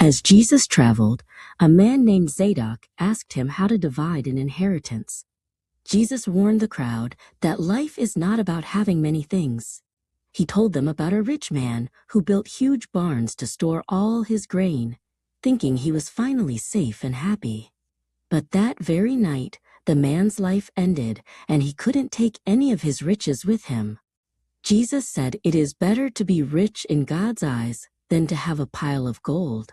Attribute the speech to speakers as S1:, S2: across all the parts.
S1: As Jesus traveled, a man named Zadok asked him how to divide an inheritance. Jesus warned the crowd that life is not about having many things. He told them about a rich man who built huge barns to store all his grain, thinking he was finally safe and happy. But that very night, the man's life ended, and he couldn't take any of his riches with him. Jesus said it is better to be rich in God's eyes than to have a pile of gold.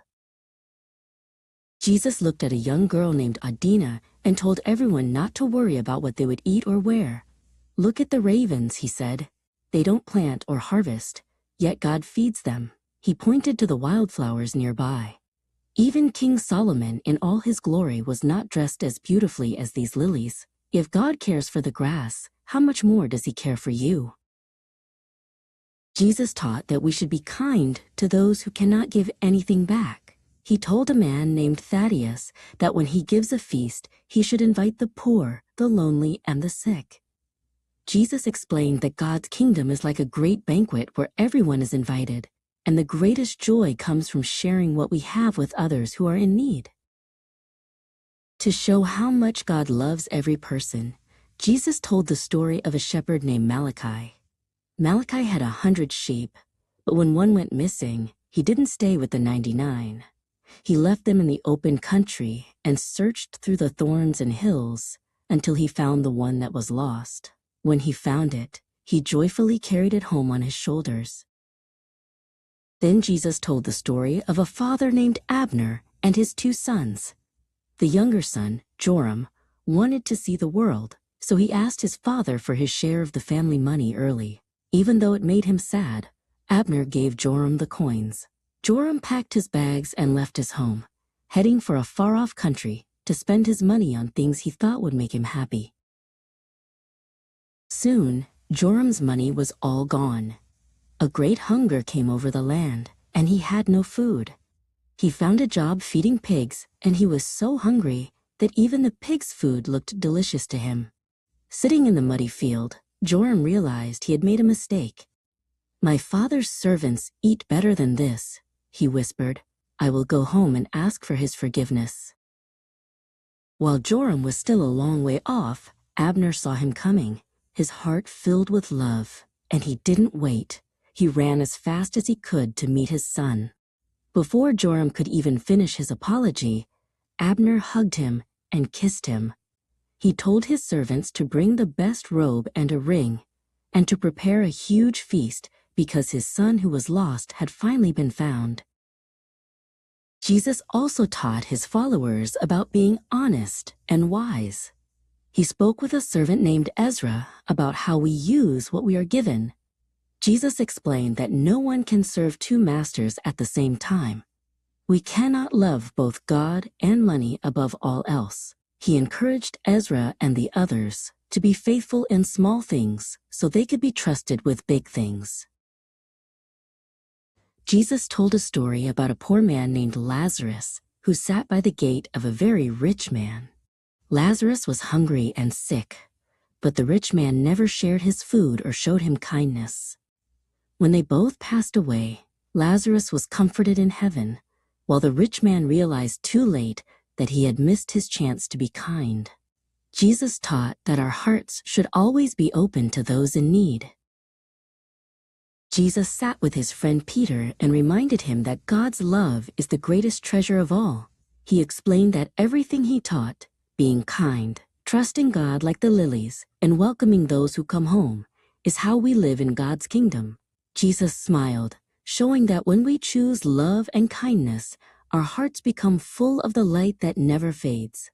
S1: Jesus looked at a young girl named Adina and told everyone not to worry about what they would eat or wear. "Look at the ravens," he said. "They don't plant or harvest, yet God feeds them." He pointed to the wildflowers nearby. Even King Solomon in all his glory was not dressed as beautifully as these lilies. If God cares for the grass, how much more does he care for you? Jesus taught that we should be kind to those who cannot give anything back. He told a man named Thaddeus that when he gives a feast, he should invite the poor, the lonely, and the sick. Jesus explained that God's kingdom is like a great banquet where everyone is invited, and the greatest joy comes from sharing what we have with others who are in need. To show how much God loves every person, Jesus told the story of a shepherd named Malachi. Malachi had 100 sheep, but when one went missing, he didn't stay with the 99. He left them in the open country and searched through the thorns and hills until he found the one that was lost. When he found it, he joyfully carried it home on his shoulders. Then Jesus told the story of a father named Abner and his 2 sons. The younger son, Joram, wanted to see the world, so he asked his father for his share of the family money early. Even though it made him sad, Abner gave Joram the coins. Joram packed his bags and left his home, heading for a far-off country to spend his money on things he thought would make him happy. Soon, Joram's money was all gone. A great hunger came over the land, and he had no food. He found a job feeding pigs, and he was so hungry that even the pigs' food looked delicious to him. Sitting in the muddy field, Joram realized he had made a mistake. "My father's servants eat better than this," he whispered. "I will go home and ask for his forgiveness." While Joram was still a long way off, Abner saw him coming, his heart filled with love, and he didn't wait. He ran as fast as he could to meet his son. Before Joram could even finish his apology, Abner hugged him and kissed him. He told his servants to bring the best robe and a ring, and to prepare a huge feast because his son who was lost had finally been found. Jesus also taught his followers about being honest and wise. He spoke with a servant named Ezra about how we use what we are given. Jesus explained that no one can serve 2 masters at the same time. We cannot love both God and money above all else. He encouraged Ezra and the others to be faithful in small things so they could be trusted with big things. Jesus told a story about a poor man named Lazarus who sat by the gate of a very rich man. Lazarus was hungry and sick, but the rich man never shared his food or showed him kindness. When they both passed away, Lazarus was comforted in heaven, while the rich man realized too late that he had missed his chance to be kind. Jesus taught that our hearts should always be open to those in need. Jesus sat with his friend Peter and reminded him that God's love is the greatest treasure of all. He explained that everything he taught, being kind, trusting God like the lilies, and welcoming those who come home, is how we live in God's kingdom. Jesus smiled, showing that when we choose love and kindness, our hearts become full of the light that never fades.